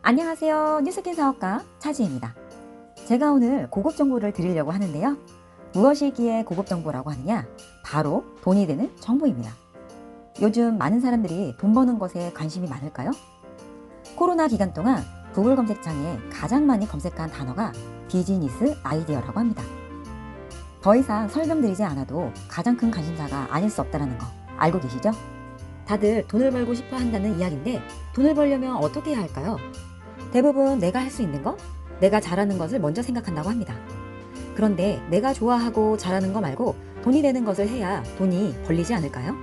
안녕하세요. 뉴스킨 사업가 차지입니다. 제가 오늘 고급 정보를 드리려고 하는데요. 무엇이기에 고급 정보라고 하느냐? 바로 돈이 되는 정보입니다. 요즘 많은 사람들이 돈 버는 것에 관심이 많을까요? 코로나 기간 동안 구글 검색창에 가장 많이 검색한 단어가 비즈니스 아이디어라고 합니다. 더 이상 설명드리지 않아도 가장 큰 관심사가 아닐 수 없다는 거 알고 계시죠? 다들 돈을 벌고 싶어 한다는 이야기인데 돈을 벌려면 어떻게 해야 할까요? 대부분 내가 할 수 있는 것, 내가 잘하는 것을 먼저 생각한다고 합니다. 그런데 내가 좋아하고 잘하는 거 말고 돈이 되는 것을 해야 돈이 벌리지 않을까요?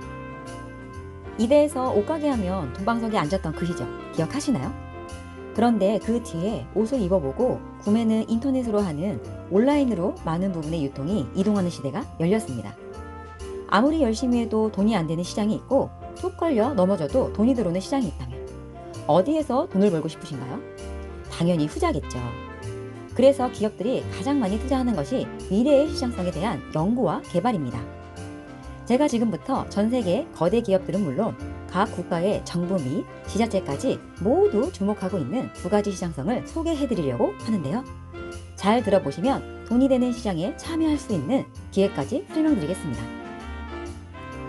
이대에서 옷가게 하면 돈방석에 앉았던 그 시절 기억하시나요? 그런데 그 뒤에 옷을 입어보고 구매는 인터넷으로 하는 온라인으로 많은 부분의 유통이 이동하는 시대가 열렸습니다. 아무리 열심히 해도 돈이 안 되는 시장이 있고 툭 걸려 넘어져도 돈이 들어오는 시장이 있다면 어디에서 돈을 벌고 싶으신가요? 당연히 후자겠죠. 그래서 기업들이 가장 많이 투자하는 것이 미래의 시장성에 대한 연구와 개발입니다. 제가 지금부터 전 세계 거대 기업들은 물론 각 국가의 정부 및 지자체까지 모두 주목하고 있는 두 가지 시장성을 소개해 드리려고 하는데요. 잘 들어보시면 돈이 되는 시장에 참여할 수 있는 기회까지 설명드리겠습니다.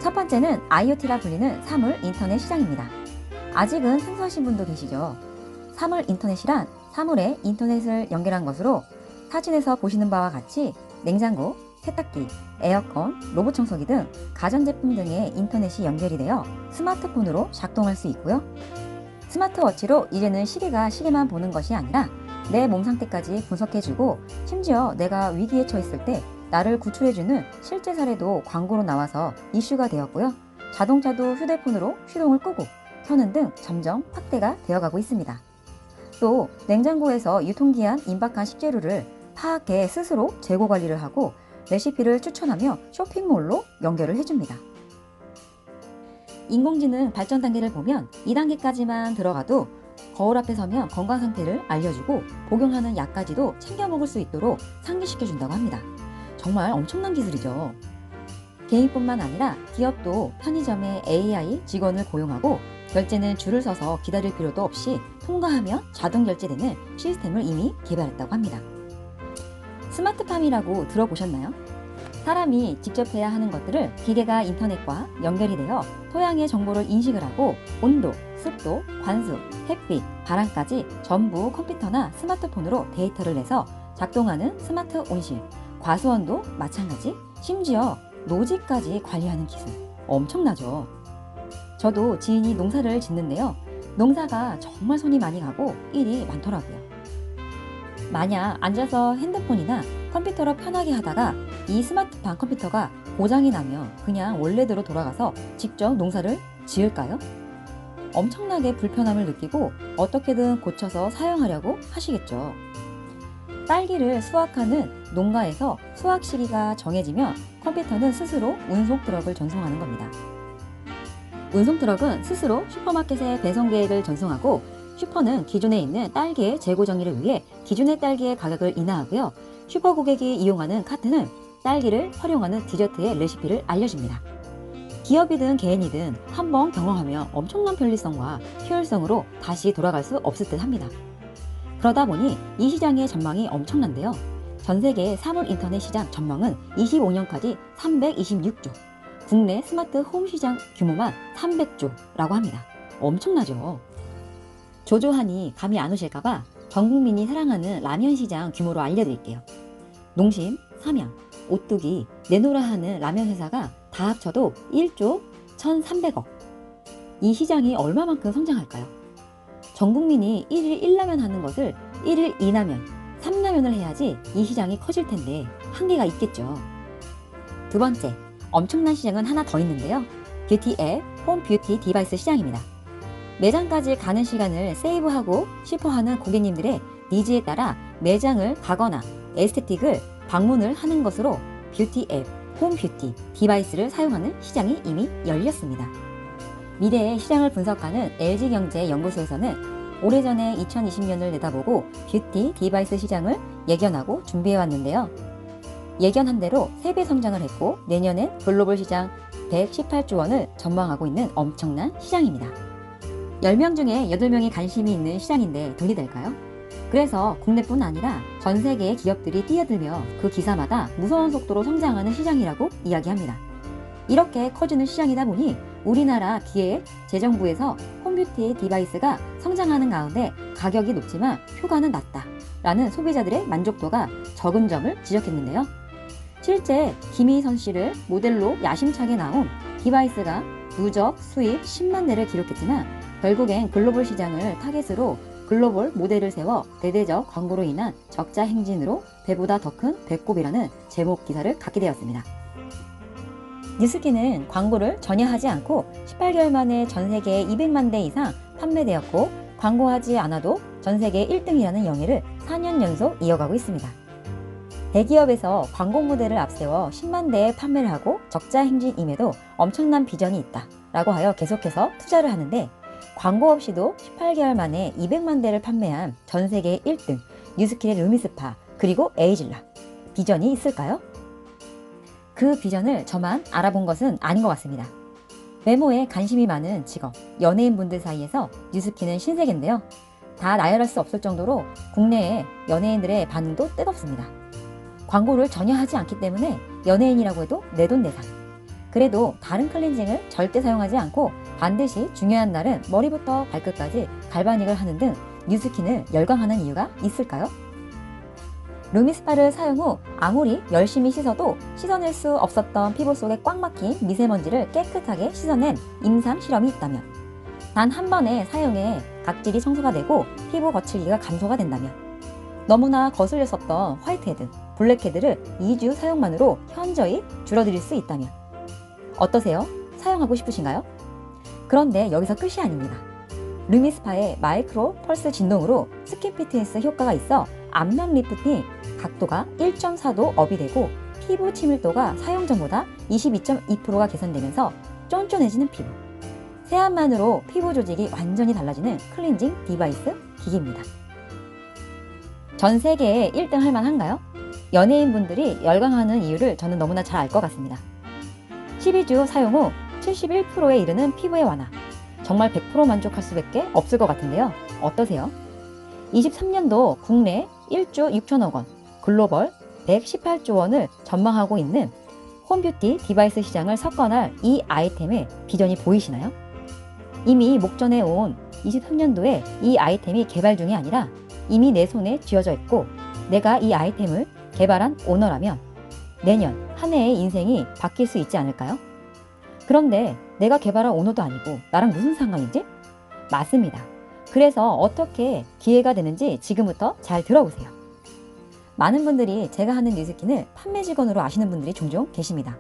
첫 번째는 IoT라 불리는 사물 인터넷 시장입니다. 아직은 생소하신 분도 계시죠? 사물 인터넷이란 사물에 인터넷을 연결한 것으로 사진에서 보시는 바와 같이 냉장고, 세탁기, 에어컨, 로봇 청소기 등 가전제품 등의 인터넷이 연결이 되어 스마트폰으로 작동할 수 있고요. 스마트워치로 이제는 시계가 시계만 보는 것이 아니라 내 몸 상태까지 분석해주고 심지어 내가 위기에 처했을 때 나를 구출해주는 실제 사례도 광고로 나와서 이슈가 되었고요. 자동차도 휴대폰으로 시동을 끄고 켜는 등 점점 확대가 되어가고 있습니다. 또 냉장고에서 유통기한 임박한 식재료를 파악해 스스로 재고 관리를 하고 레시피를 추천하며 쇼핑몰로 연결을 해줍니다. 인공지능 발전 단계를 보면 2단계까지만 들어가도 거울 앞에 서면 건강 상태를 알려주고 복용하는 약까지도 챙겨 먹을 수 있도록 상기시켜준다고 합니다. 정말 엄청난 기술이죠. 개인뿐만 아니라 기업도 편의점에 AI 직원을 고용하고 결제는 줄을 서서 기다릴 필요도 없이 통과하면 자동 결제되는 시스템을 이미 개발했다고 합니다. 스마트팜이라고 들어보셨나요? 사람이 직접 해야 하는 것들을 기계가 인터넷과 연결이 되어 토양의 정보를 인식을 하고 온도, 습도, 관수, 햇빛, 바람까지 전부 컴퓨터나 스마트폰으로 데이터를 내서 작동하는 스마트 온실, 과수원도 마찬가지, 심지어 노지까지 관리하는 기술. 엄청나죠? 저도 지인이 농사를 짓는데요. 농사가 정말 손이 많이 가고 일이 많더라고요. 만약 앉아서 핸드폰이나 컴퓨터로 편하게 하다가 이 스마트팜 컴퓨터가 고장이 나면 그냥 원래대로 돌아가서 직접 농사를 지을까요? 엄청나게 불편함을 느끼고 어떻게든 고쳐서 사용하려고 하시겠죠. 딸기를 수확하는 농가에서 수확 시기가 정해지면 컴퓨터는 스스로 운송 트럭을 전송하는 겁니다. 운송 트럭은 스스로 슈퍼마켓에 배송 계획을 전송하고 슈퍼는 기존에 있는 딸기의 재고 정의를 위해 기존의 딸기의 가격을 인하하고요. 슈퍼 고객이 이용하는 카트는 딸기를 활용하는 디저트의 레시피를 알려줍니다. 기업이든 개인이든 한번 경험하면 엄청난 편리성과 효율성으로 다시 돌아갈 수 없을 듯 합니다. 그러다 보니 이 시장의 전망이 엄청난데요. 전 세계 사물 인터넷 시장 전망은 25년까지 326조, 국내 스마트 홈 시장 규모만 300조라고 합니다. 엄청나죠? 조조하니 감이 안 오실까봐 전 국민이 사랑하는 라면 시장 규모로 알려드릴게요. 농심, 삼양, 오뚜기, 내노라 하는 라면 회사가 다 합쳐도 1조 1,300억. 이 시장이 얼마만큼 성장할까요? 전 국민이 1일 1라면 하는 것을 1일 2라면, 3라면을 해야지 이 시장이 커질 텐데 한계가 있겠죠. 두 번째, 엄청난 시장은 하나 더 있는데요. 뷰티 앱, 홈 뷰티 디바이스 시장입니다. 매장까지 가는 시간을 세이브하고 싶어하는 고객님들의 니즈에 따라 매장을 가거나 에스테틱을 방문을 하는 것으로 뷰티 앱, 홈 뷰티 디바이스를 사용하는 시장이 이미 열렸습니다. 미래의 시장을 분석하는 LG경제연구소에서는 오래전에 2020년을 내다보고 뷰티 디바이스 시장을 예견하고 준비해왔는데요. 예견한 대로 3배 성장을 했고 내년엔 글로벌 시장 118조 원을 전망하고 있는 엄청난 시장입니다. 10명 중에 8명이 관심이 있는 시장인데 돈이 될까요? 그래서 국내뿐 아니라 전 세계의 기업들이 뛰어들며 그 기사마다 무서운 속도로 성장하는 시장이라고 이야기합니다. 이렇게 커지는 시장이다 보니 우리나라 기획 재정부에서 홈뷰티 디바이스가 성장하는 가운데 가격이 높지만 효과는 낮다 라는 소비자들의 만족도가 적은 점을 지적했는데요. 실제 김희선 씨를 모델로 야심차게 나온 디바이스가 누적 수입 10만 대를 기록했지만 결국엔 글로벌 시장을 타겟으로 글로벌 모델을 세워 대대적 광고로 인한 적자 행진으로 배보다 더 큰 배꼽이라는 제목 기사를 갖게 되었습니다. 뉴스키는 광고를 전혀 하지 않고 18개월 만에 전 세계 200만 대 이상 판매되었고 광고하지 않아도 전 세계 1등이라는 영예를 4년 연속 이어가고 있습니다. 대기업에서 광고 모델을 앞세워 10만 대의 판매를 하고 적자 행진임에도 엄청난 비전이 있다 라고 하여 계속해서 투자를 하는데 광고 없이도 18개월 만에 200만 대를 판매한 전 세계 1등 뉴스킬의 루미스파 그리고 에이즐라 비전이 있을까요? 그 비전을 저만 알아본 것은 아닌 것 같습니다. 외모에 관심이 많은 직업, 연예인분들 사이에서 뉴스키는 신세계인데요. 다 나열할 수 없을 정도로 국내의 연예인들의 반응도 뜨겁습니다. 광고를 전혀 하지 않기 때문에 연예인이라고 해도 내돈내산. 그래도 다른 클렌징을 절대 사용하지 않고 반드시 중요한 날은 머리부터 발끝까지 갈바닉을 하는 등 뉴스킨을 열광하는 이유가 있을까요? 루미스파를 사용 후 아무리 열심히 씻어도 씻어낼 수 없었던 피부 속에 꽉 막힌 미세먼지를 깨끗하게 씻어낸 임상 실험이 있다면, 단 한 번의 사용에 각질이 청소가 되고 피부 거칠기가 감소가 된다면, 너무나 거슬렸었던 화이트헤드, 블랙헤드를 2주 사용만으로 현저히 줄어들일 수 있다면 어떠세요? 사용하고 싶으신가요? 그런데 여기서 끝이 아닙니다. 루미스파의 마이크로 펄스 진동으로 스킨 피트니스 효과가 있어 앞면 리프팅 각도가 1.4도 업이 되고 피부 친밀도가 사용 전보다 22.2%가 개선되면서 쫀쫀해지는 피부. 세안만으로 피부 조직이 완전히 달라지는 클렌징 디바이스 기기입니다. 전 세계에 1등 할 만한가요? 연예인분들이 열광하는 이유를 저는 너무나 잘 알 것 같습니다. 12주 사용 후 71%에 이르는 피부의 완화. 정말 100% 만족할 수밖에 없을 것 같은데요. 어떠세요? 23년도 국내 1조 6천억 원, 글로벌 118조 원을 전망하고 있는 홈뷰티 디바이스 시장을 석권할 이 아이템의 비전이 보이시나요? 이미 목전에 온 23년도에 이 아이템이 개발 중이 아니라 이미 내 손에 쥐어져 있고 내가 이 아이템을 개발한 오너라면 내년 한 해의 인생이 바뀔 수 있지 않을까요? 그런데 내가 개발한 오너도 아니고 나랑 무슨 상관이지? 맞습니다. 그래서 어떻게 기회가 되는지 지금부터 잘 들어보세요. 많은 분들이 제가 하는 뉴스킨을 판매 직원으로 아시는 분들이 종종 계십니다.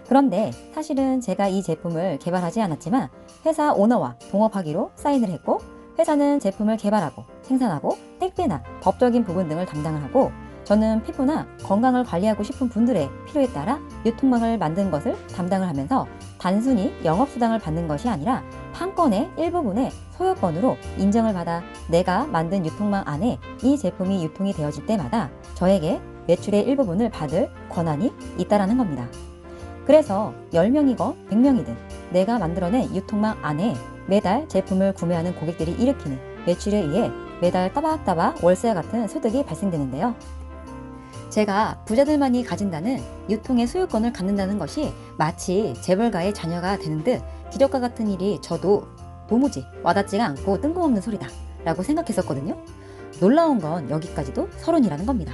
그런데 사실은 제가 이 제품을 개발하지 않았지만 회사 오너와 동업하기로 사인을 했고 회사는 제품을 개발하고 생산하고 택배나 법적인 부분 등을 담당을 하고 저는 피부나 건강을 관리하고 싶은 분들의 필요에 따라 유통망을 만든 것을 담당을 하면서 단순히 영업수당을 받는 것이 아니라 판권의 일부분의 소유권으로 인정을 받아 내가 만든 유통망 안에 이 제품이 유통이 되어질 때마다 저에게 매출의 일부분을 받을 권한이 있다라는 겁니다. 그래서 10명이건 100명이든 내가 만들어낸 유통망 안에 매달 제품을 구매하는 고객들이 일으키는 매출에 의해 매달 따박따박 월세와 같은 소득이 발생되는데요. 제가 부자들만이 가진다는 유통의 소유권을 갖는다는 것이 마치 재벌가의 자녀가 되는 듯 기적과 같은 일이 저도 도무지 와닿지가 않고 뜬금없는 소리다 라고 생각했었거든요. 놀라운 건 여기까지도 서론이라는 겁니다.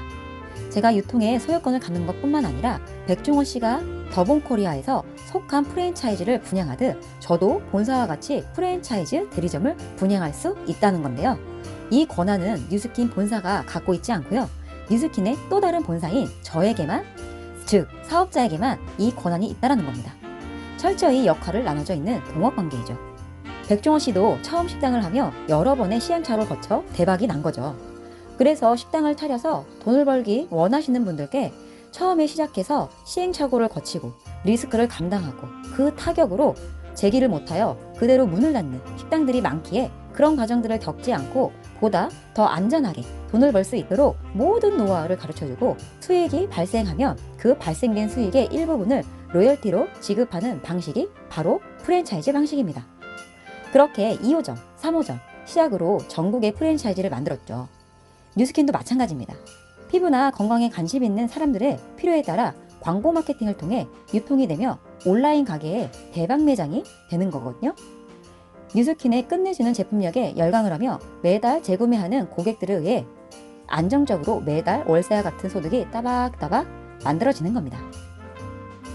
제가 유통의 소유권을 갖는 것뿐만 아니라 백종원 씨가 더본코리아에서 속한 프랜차이즈를 분양하듯 저도 본사와 같이 프랜차이즈 대리점을 분양할 수 있다는 건데요. 이 권한은 뉴스킨 본사가 갖고 있지 않고요. 뉴스킨의 또 다른 본사인 저에게만, 즉 사업자에게만 이 권한이 있다는 겁니다. 철저히 역할을 나눠져 있는 동업관계이죠. 백종원 씨도 처음 식당을 하며 여러 번의 시행착오를 거쳐 대박이 난 거죠. 그래서 식당을 차려서 돈을 벌기 원하시는 분들께 처음에 시작해서 시행착오를 거치고 리스크를 감당하고 그 타격으로 재기를 못하여 그대로 문을 닫는 식당들이 많기에 그런 과정들을 겪지 않고 보다 더 안전하게 돈을 벌 수 있도록 모든 노하우를 가르쳐주고 수익이 발생하면 그 발생된 수익의 일부분을 로열티로 지급하는 방식이 바로 프랜차이즈 방식입니다. 그렇게 2호점, 3호점 시작으로 전국의 프랜차이즈를 만들었죠. 뉴스킨도 마찬가지입니다. 피부나 건강에 관심 있는 사람들의 필요에 따라 광고 마케팅을 통해 유통이 되며 온라인 가게에 대박 매장이 되는 거거든요. 뉴스킨의 끝내주는 제품력에 열광을 하며 매달 재구매하는 고객들에 의해 안정적으로 매달 월세와 같은 소득이 따박따박 만들어지는 겁니다.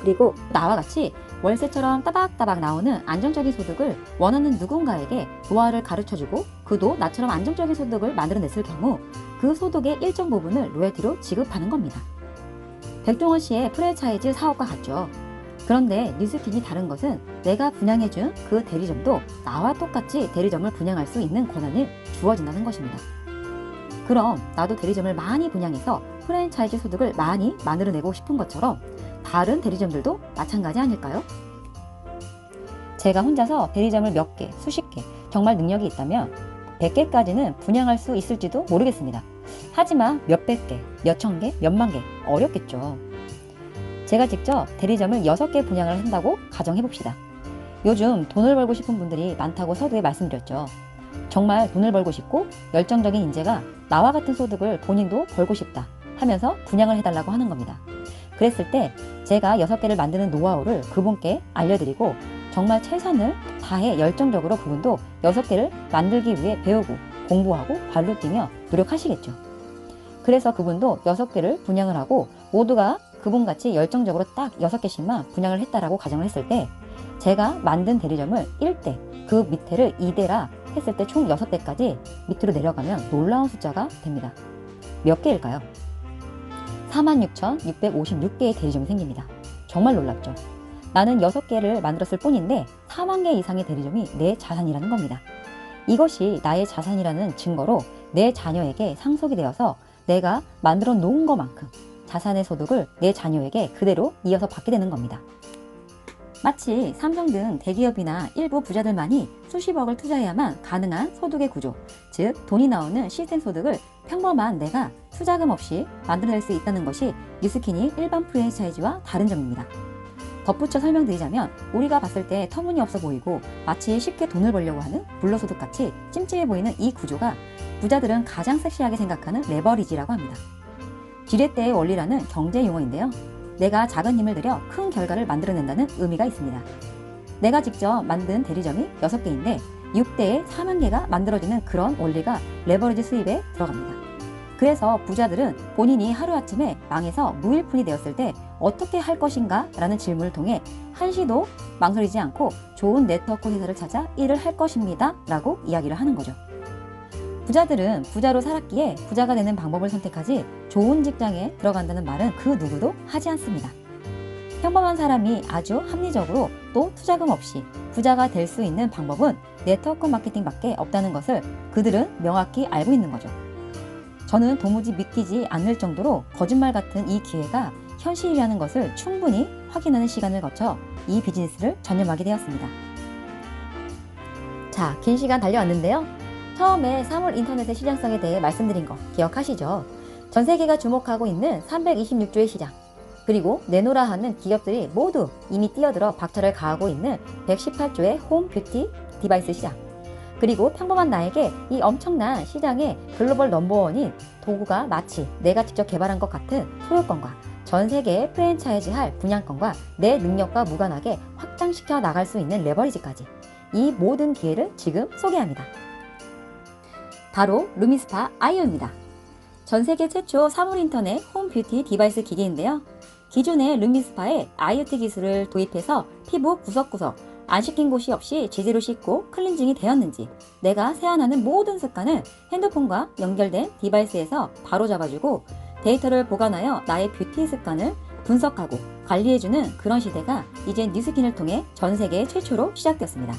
그리고 나와 같이 월세처럼 따박따박 나오는 안정적인 소득을 원하는 누군가에게 노하우를 가르쳐주고 그도 나처럼 안정적인 소득을 만들어냈을 경우 그 소득의 일정 부분을 로열티로 지급하는 겁니다. 백종원 씨의 프랜차이즈 사업과 같죠. 그런데 뉴스킨이 다른 것은 내가 분양해준 그 대리점도 나와 똑같이 대리점을 분양할 수 있는 권한이 주어진다는 것입니다. 그럼 나도 대리점을 많이 분양해서 프랜차이즈 소득을 많이 만들어내고 싶은 것처럼 다른 대리점들도 마찬가지 아닐까요? 제가 혼자서 대리점을 몇 개, 수십 개, 정말 능력이 있다면 100개까지는 분양할 수 있을지도 모르겠습니다. 하지만 몇백 개, 몇천 개, 몇만 개 어렵겠죠. 제가 직접 대리점을 6개 분양을 한다고 가정해봅시다. 요즘 돈을 벌고 싶은 분들이 많다고 서두에 말씀드렸죠. 정말 돈을 벌고 싶고 열정적인 인재가 나와 같은 소득을 본인도 벌고 싶다 하면서 분양을 해달라고 하는 겁니다. 그랬을 때 제가 6개를 만드는 노하우를 그분께 알려드리고 정말 최선을 다해 열정적으로 그분도 6개를 만들기 위해 배우고 공부하고 발로 뛰며 노력하시겠죠. 그래서 그분도 6개를 분양을 하고 모두가 그분같이 열정적으로 딱 6개씩만 분양을 했다라고 가정을 했을 때 제가 만든 대리점을 1대, 그 밑에를 2대라 했을 때 총 6대까지 밑으로 내려가면 놀라운 숫자가 됩니다. 몇 개일까요? 46,656개의 대리점이 생깁니다. 정말 놀랍죠? 나는 6개를 만들었을 뿐인데 4만 개 이상의 대리점이 내 자산이라는 겁니다. 이것이 나의 자산이라는 증거로 내 자녀에게 상속이 되어서 내가 만들어 놓은 것만큼 자산의 소득을 내 자녀에게 그대로 이어서 받게 되는 겁니다. 마치 삼성 등 대기업이나 일부 부자들만이 수십억을 투자해야만 가능한 소득의 구조, 즉 돈이 나오는 시스템 소득을 평범한 내가 투자금 없이 만들어낼 수 있다는 것이 뉴스킨이 일반 프랜차이즈와 다른 점입니다. 덧붙여 설명드리자면 우리가 봤을 때 터무니없어 보이고 마치 쉽게 돈을 벌려고 하는 불로소득같이 찜찜해 보이는 이 구조가 부자들은 가장 섹시하게 생각하는 레버리지라고 합니다. 지렛대의 원리라는 경제 용어인데요. 내가 작은 힘을 들여 큰 결과를 만들어낸다는 의미가 있습니다. 내가 직접 만든 대리점이 6개인데 6대에 4만 개가 만들어지는 그런 원리가 레버리지 수입에 들어갑니다. 그래서 부자들은 본인이 하루아침에 망해서 무일푼이 되었을 때 어떻게 할 것인가 라는 질문을 통해 한시도 망설이지 않고 좋은 네트워크 회사를 찾아 일을 할 것입니다 라고 이야기를 하는 거죠. 부자들은 부자로 살았기에 부자가 되는 방법을 선택하지 좋은 직장에 들어간다는 말은 그 누구도 하지 않습니다. 평범한 사람이 아주 합리적으로 또 투자금 없이 부자가 될 수 있는 방법은 네트워크 마케팅밖에 없다는 것을 그들은 명확히 알고 있는 거죠. 저는 도무지 믿기지 않을 정도로 거짓말 같은 이 기회가 현실이라는 것을 충분히 확인하는 시간을 거쳐 이 비즈니스를 전념하게 되었습니다. 자, 긴 시간 달려왔는데요. 처음에 사물 인터넷의 시장성에 대해 말씀드린 거 기억하시죠? 전 세계가 주목하고 있는 326조의 시장, 그리고 내놓으라 하는 기업들이 모두 이미 뛰어들어 박차를 가하고 있는 118조의 홈 뷰티 디바이스 시장, 그리고 평범한 나에게 이 엄청난 시장의 글로벌 넘버원인 도구가 마치 내가 직접 개발한 것 같은 소유권과 전 세계에 프랜차이즈 할 분양권과 내 능력과 무관하게 확장시켜 나갈 수 있는 레버리지까지 이 모든 기회를 지금 소개합니다. 바로 루미스파 아이오입니다. 전 세계 최초 사물 인터넷 홈 뷰티 디바이스 기계인데요. 기존의 루미스파의 IoT 기술을 도입해서 피부 구석구석 안 씻긴 곳이 없이 제대로 씻고 클렌징이 되었는지 내가 세안하는 모든 습관을 핸드폰과 연결된 디바이스에서 바로 잡아주고 데이터를 보관하여 나의 뷰티 습관을 분석하고 관리해주는 그런 시대가 이제 뉴스킨을 통해 전 세계 최초로 시작되었습니다.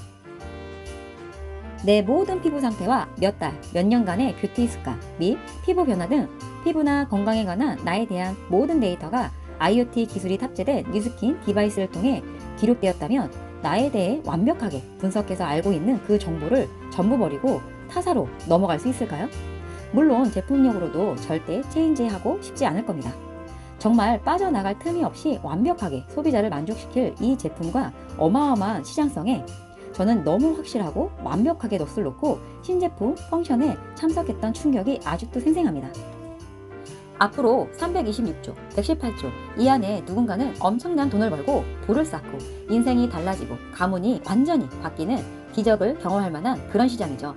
내 모든 피부 상태와 몇 달, 몇 년간의 뷰티 습관 및 피부 변화 등 피부나 건강에 관한 나에 대한 모든 데이터가 IoT 기술이 탑재된 뉴스킨 디바이스를 통해 기록되었다면 나에 대해 완벽하게 분석해서 알고 있는 그 정보를 전부 버리고 타사로 넘어갈 수 있을까요? 물론 제품력으로도 절대 체인지하고 싶지 않을 겁니다. 정말 빠져나갈 틈이 없이 완벽하게 소비자를 만족시킬 이 제품과 어마어마한 시장성에 저는 너무 확실하고 완벽하게 넋을 놓고 신제품 펑션에 참석했던 충격이 아직도 생생합니다. 앞으로 326조, 118조 이 안에 누군가는 엄청난 돈을 벌고 부를 쌓고 인생이 달라지고 가문이 완전히 바뀌는 기적을 경험할 만한 그런 시장이죠.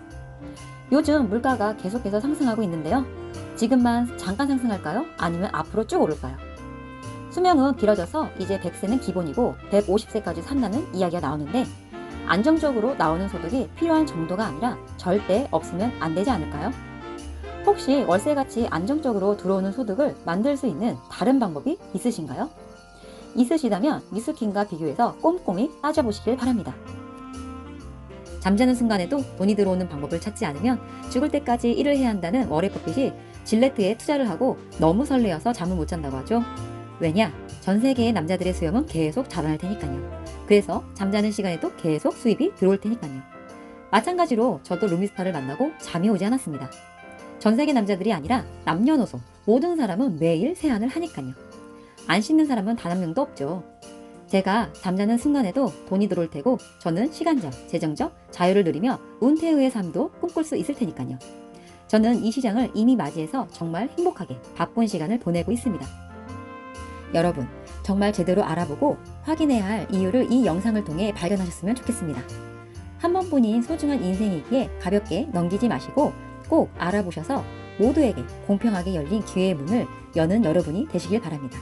요즘 물가가 계속해서 상승하고 있는데요. 지금만 잠깐 상승할까요? 아니면 앞으로 쭉 오를까요? 수명은 길어져서 이제 100세는 기본이고 150세까지 산다는 이야기가 나오는데 안정적으로 나오는 소득이 필요한 정도가 아니라 절대 없으면 안 되지 않을까요? 혹시 월세같이 안정적으로 들어오는 소득을 만들 수 있는 다른 방법이 있으신가요? 있으시다면 미스킨과 비교해서 꼼꼼히 따져보시길 바랍니다. 잠자는 순간에도 돈이 들어오는 방법을 찾지 않으면 죽을 때까지 일을 해야 한다는 워렌 버핏이 질레트에 투자를 하고 너무 설레어서 잠을 못 잔다고 하죠. 왜냐? 전 세계의 남자들의 수염은 계속 자라날 테니까요. 그래서 잠자는 시간에도 계속 수입이 들어올 테니까요. 마찬가지로 저도 루미스타를 만나고 잠이 오지 않았습니다. 전 세계 남자들이 아니라 남녀노소 모든 사람은 매일 세안을 하니까요. 안 씻는 사람은 단 한 명도 없죠. 제가 잠자는 순간에도 돈이 들어올 테고 저는 시간적, 재정적 자유를 누리며 운태의 삶도 꿈꿀 수 있을 테니까요. 저는 이 시장을 이미 맞이해서 정말 행복하게 바쁜 시간을 보내고 있습니다. 여러분, 정말 제대로 알아보고 확인해야 할 이유를 이 영상을 통해 발견하셨으면 좋겠습니다. 한 번뿐인 소중한 인생이기에 가볍게 넘기지 마시고 꼭 알아보셔서 모두에게 공평하게 열린 기회의 문을 여는 여러분이 되시길 바랍니다.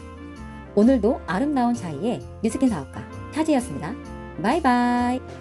오늘도 아름다운 차이의 뉴스킨 사업가 타지였습니다. 바이바이.